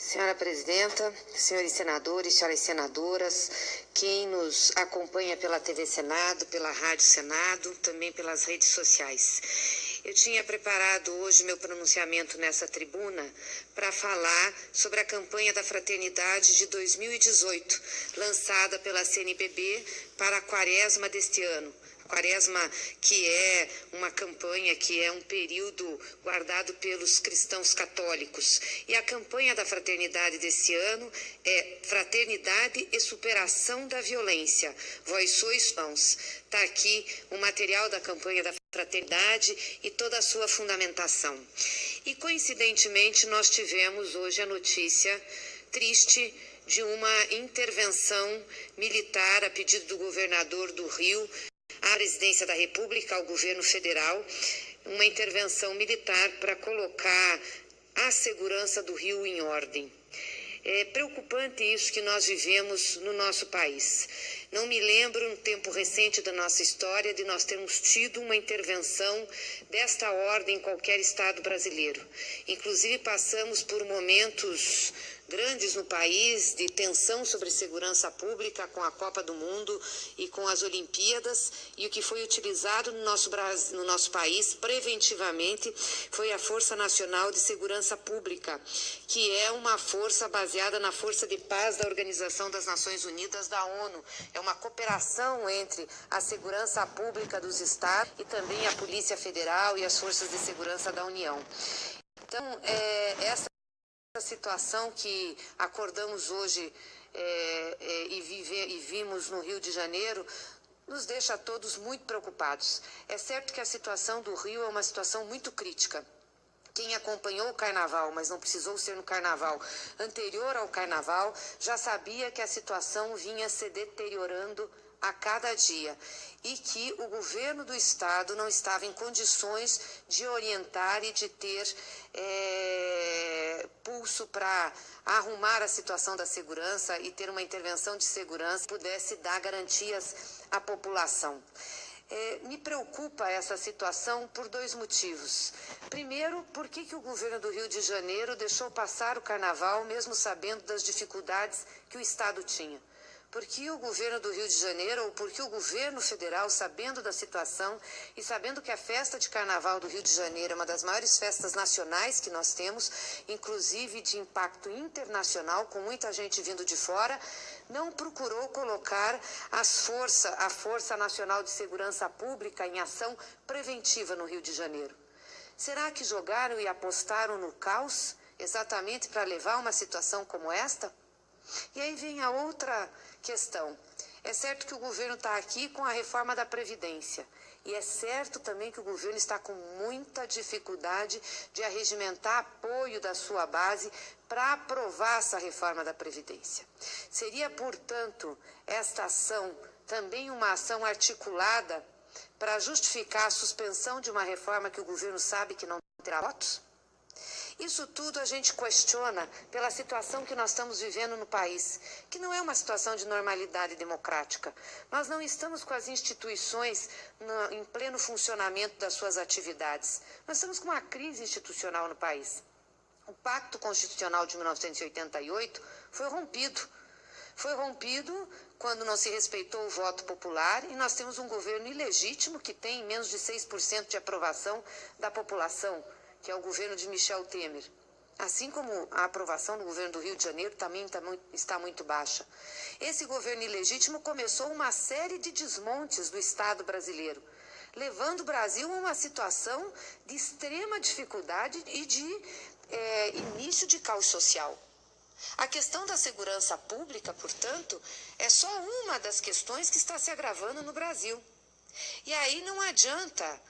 Senhora Presidenta, senhores senadores, senhoras senadoras, quem nos acompanha pela TV Senado, pela Rádio Senado, também pelas redes sociais. Eu tinha preparado hoje meu pronunciamento nessa tribuna para falar sobre a campanha da Fraternidade de 2018, lançada pela CNBB para a quaresma deste ano. Quaresma, que é uma campanha, que é um período guardado pelos cristãos católicos. E a campanha da fraternidade desse ano é Fraternidade e Superação da Violência. Vós sois irmãos. Está aqui o material da campanha da fraternidade e toda a sua fundamentação. E, coincidentemente, nós tivemos hoje a notícia triste de uma intervenção militar a pedido do governador do Rio, à presidência da República, ao governo federal, uma intervenção militar para colocar a segurança do Rio em ordem. É preocupante isso que nós vivemos no nosso país. Não me lembro, no tempo recente da nossa história, de nós termos tido uma intervenção desta ordem em qualquer estado brasileiro. Inclusive, passamos por momentos grandes no país de tensão sobre segurança pública com a Copa do Mundo e com as Olimpíadas, e o que foi utilizado no nosso país preventivamente foi a Força Nacional de Segurança Pública, que é uma força baseada na Força de Paz da Organização das Nações Unidas da ONU. É uma cooperação entre a segurança pública dos estados e também a Polícia Federal e as forças de segurança da União. Então, essa situação que acordamos hoje e vimos no Rio de Janeiro nos deixa a todos muito preocupados. É certo que a situação do Rio é uma situação muito crítica. Quem acompanhou o Carnaval, mas não precisou ser no Carnaval anterior ao Carnaval, já sabia que a situação vinha se deteriorando a cada dia e que o governo do estado não estava em condições de orientar e de ter pulso para arrumar a situação da segurança e ter uma intervenção de segurança que pudesse dar garantias à população. Me preocupa essa situação por dois motivos. Primeiro, por que o governo do Rio de Janeiro deixou passar o Carnaval mesmo sabendo das dificuldades que o estado tinha? Porque o governo do Rio de Janeiro, ou porque o governo federal, sabendo da situação e sabendo que a festa de Carnaval do Rio de Janeiro é uma das maiores festas nacionais que nós temos, inclusive de impacto internacional, com muita gente vindo de fora, não procurou colocar a Força Nacional de Segurança Pública em ação preventiva no Rio de Janeiro. Será que jogaram e apostaram no caos exatamente para levar a uma situação como esta? E aí vem a outra questão. É certo que o governo está aqui com a reforma da Previdência. E é certo também que o governo está com muita dificuldade de arregimentar apoio da sua base para aprovar essa reforma da Previdência. Seria, portanto, esta ação também uma ação articulada para justificar a suspensão de uma reforma que o governo sabe que não terá votos? Isso tudo a gente questiona pela situação que nós estamos vivendo no país, que não é uma situação de normalidade democrática. Nós não estamos com as instituições em pleno funcionamento das suas atividades. Nós estamos com uma crise institucional no país. O Pacto Constitucional de 1988 foi rompido. Foi rompido quando não se respeitou o voto popular e nós temos um governo ilegítimo que tem menos de 6% de aprovação da população, que é o governo de Michel Temer. Assim como a aprovação do governo do Rio de Janeiro também está muito baixa. Esse governo ilegítimo começou uma série de desmontes do Estado brasileiro, levando o Brasil a uma situação de extrema dificuldade e de início de caos social. A questão da segurança pública, portanto, é só uma das questões que está se agravando no Brasil. E aí não adianta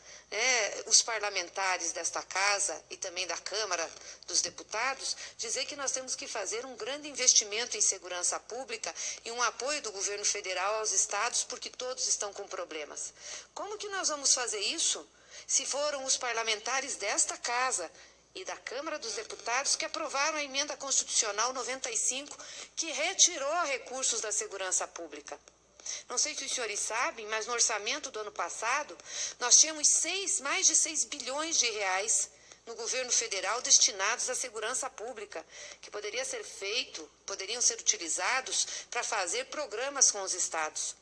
os parlamentares desta casa e também da Câmara dos Deputados dizer que nós temos que fazer um grande investimento em segurança pública e um apoio do governo federal aos estados porque todos estão com problemas. Como que nós vamos fazer isso se foram os parlamentares desta casa e da Câmara dos Deputados que aprovaram a emenda constitucional 95 que retirou recursos da segurança pública? Não sei se os senhores sabem, mas no orçamento do ano passado, nós tínhamos mais de 6 bilhões de reais no governo federal destinados à segurança pública, que poderiam ser utilizados para fazer programas com os estados.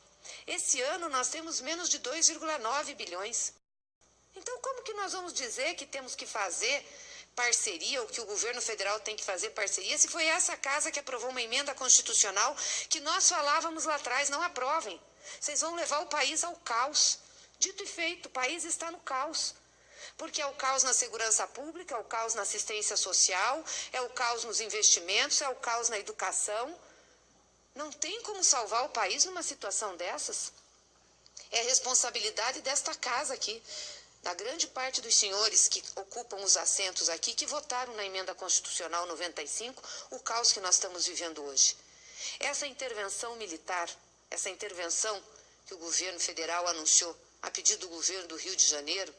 Esse ano nós temos menos de 2,9 bilhões. Então, como que nós vamos dizer que temos que fazer parceria, ou que o governo federal tem que fazer parceria, se foi essa casa que aprovou uma emenda constitucional que nós falávamos lá atrás, não aprovem. Vocês vão levar o país ao caos. Dito e feito, o país está no caos. Porque é o caos na segurança pública, é o caos na assistência social, é o caos nos investimentos, é o caos na educação. Não tem como salvar o país numa situação dessas. É responsabilidade desta casa aqui, da grande parte dos senhores que ocupam os assentos aqui, que votaram na emenda constitucional 95, o caos que nós estamos vivendo hoje. Essa intervenção militar, essa intervenção que o governo federal anunciou a pedido do governo do Rio de Janeiro,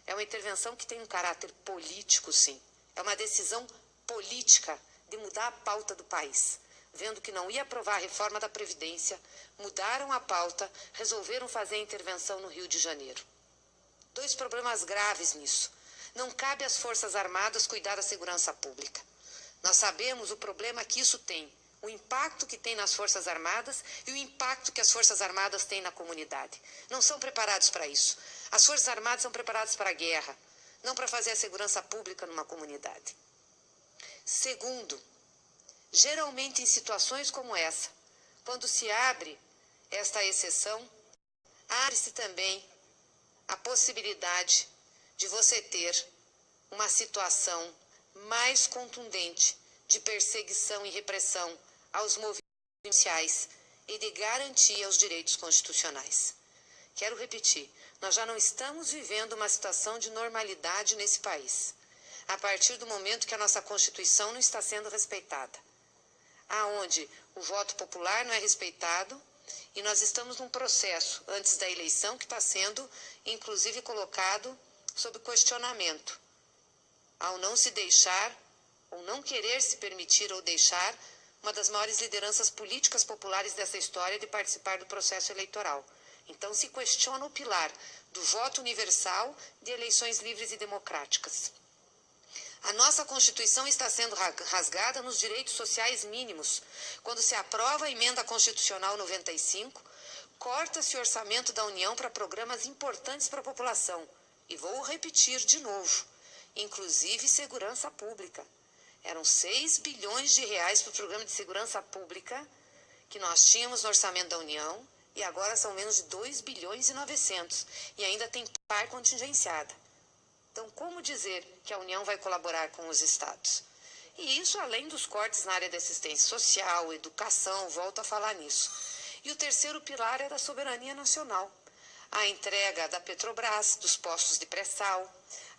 é uma intervenção que tem um caráter político, sim. É uma decisão política de mudar a pauta do país. Vendo que não ia aprovar a reforma da Previdência, mudaram a pauta, resolveram fazer a intervenção no Rio de Janeiro. 2 problemas graves nisso. Não cabe às Forças Armadas cuidar da segurança pública. Nós sabemos o problema que isso tem, o impacto que tem nas Forças Armadas e o impacto que as Forças Armadas têm na comunidade. Não são preparados para isso. As Forças Armadas são preparadas para a guerra, não para fazer a segurança pública numa comunidade. Segundo, geralmente em situações como essa, quando se abre esta exceção, abre-se também a possibilidade de você ter uma situação mais contundente de perseguição e repressão aos movimentos sociais e de garantia aos direitos constitucionais. Quero repetir, nós já não estamos vivendo uma situação de normalidade nesse país, a partir do momento que a nossa Constituição não está sendo respeitada, aonde o voto popular não é respeitado e nós estamos num processo antes da eleição que está sendo, inclusive, colocado sob questionamento, ao não se deixar, ou não querer se permitir ou deixar, uma das maiores lideranças políticas populares dessa história de participar do processo eleitoral. Então se questiona o pilar do voto universal de eleições livres e democráticas. A nossa Constituição está sendo rasgada nos direitos sociais mínimos. Quando se aprova a emenda constitucional 95, corta-se o orçamento da União para programas importantes para a população. E vou repetir de novo, inclusive segurança pública. Eram 6 bilhões de reais para o programa de segurança pública que nós tínhamos no orçamento da União, e agora são menos de 2 bilhões e 900, e ainda tem parte contingenciada. Então, como dizer que a União vai colaborar com os estados? E isso além dos cortes na área da assistência social, educação, volto a falar nisso. E o terceiro pilar é da soberania nacional. A entrega da Petrobras, dos postos de pré-sal,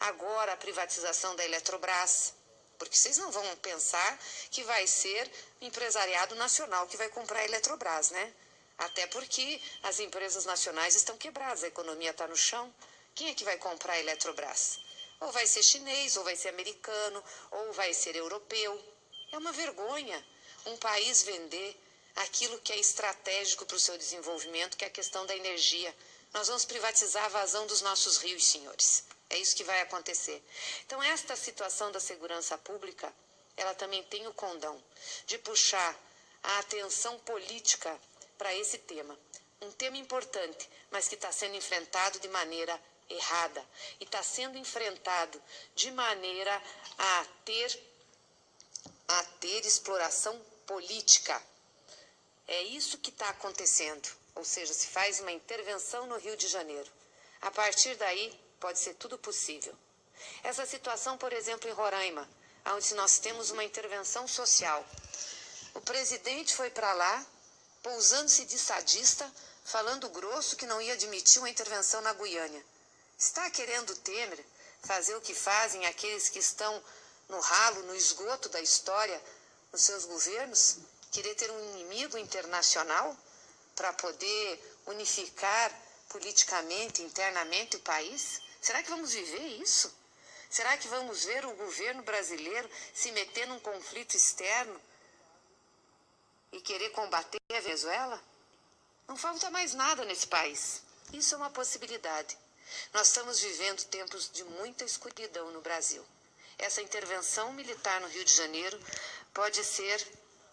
agora a privatização da Eletrobras, porque vocês não vão pensar que vai ser o empresariado nacional que vai comprar a Eletrobras, né? Até porque as empresas nacionais estão quebradas, a economia está no chão. Quem é que vai comprar a Eletrobras? Ou vai ser chinês, ou vai ser americano, ou vai ser europeu. É uma vergonha um país vender aquilo que é estratégico para o seu desenvolvimento, que é a questão da energia. Nós vamos privatizar a vazão dos nossos rios, senhores. É isso que vai acontecer. Então, esta situação da segurança pública, ela também tem o condão de puxar a atenção política para esse tema. Um tema importante, mas que está sendo enfrentado de maneira errada. E está sendo enfrentado de maneira a ter exploração política. É isso que está acontecendo. Ou seja, se faz uma intervenção no Rio de Janeiro. A partir daí, pode ser tudo possível. Essa situação, por exemplo, em Roraima, onde nós temos uma intervenção social. O presidente foi para lá, pousando-se de sadista, falando grosso que não ia admitir uma intervenção na Guiânia. Está querendo Temer fazer o que fazem aqueles que estão no ralo, no esgoto da história, nos seus governos? Querer ter um inimigo internacional para poder unificar politicamente, internamente o país? Será que vamos viver isso? Será que vamos ver o governo brasileiro se meter num conflito externo e querer combater a Venezuela? Não falta mais nada nesse país. Isso é uma possibilidade. Nós estamos vivendo tempos de muita escuridão no Brasil. essa intervenção militar no Rio de Janeiro pode ser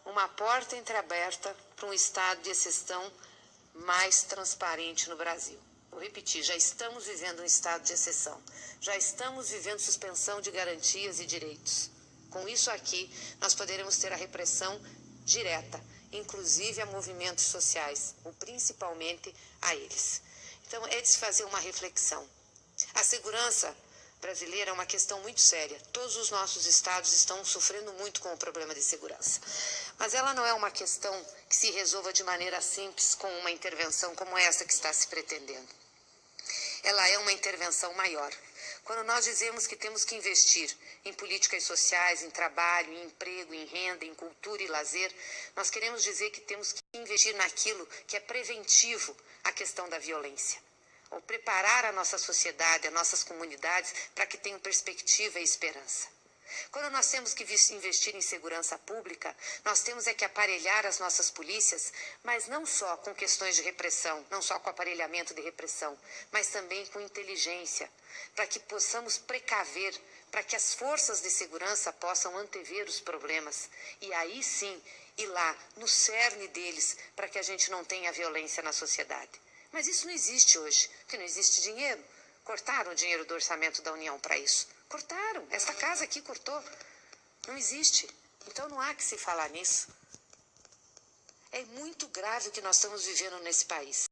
uma porta entreaberta para um estado de exceção mais transparente no Brasil. Vou repetir, já estamos vivendo um estado de exceção, já estamos vivendo suspensão de garantias e direitos. Com isso aqui, nós poderemos ter a repressão direta, inclusive a movimentos sociais, ou principalmente a eles. Então, é de se fazer uma reflexão. A segurança brasileira é uma questão muito séria. Todos os nossos estados estão sofrendo muito com o problema de segurança. Mas ela não é uma questão que se resolva de maneira simples com uma intervenção como essa que está se pretendendo. Ela é uma intervenção maior. Quando nós dizemos que temos que investir em políticas sociais, em trabalho, em emprego, em renda, em cultura e lazer, nós queremos dizer que temos que investir naquilo que é preventivo à questão da violência. Ou preparar a nossa sociedade, as nossas comunidades, para que tenham perspectiva e esperança. Quando nós temos que investir em segurança pública, nós temos que aparelhar as nossas polícias, mas não só com questões de repressão, não só com aparelhamento de repressão, mas também com inteligência, para que possamos precaver, para que as forças de segurança possam antever os problemas e aí sim ir lá no cerne deles, para que a gente não tenha violência na sociedade. Mas isso não existe hoje, porque não existe dinheiro. Cortaram o dinheiro do orçamento da União para isso. Cortaram. Esta casa aqui cortou. Não existe. Então não há que se falar nisso. É muito grave o que nós estamos vivendo nesse país.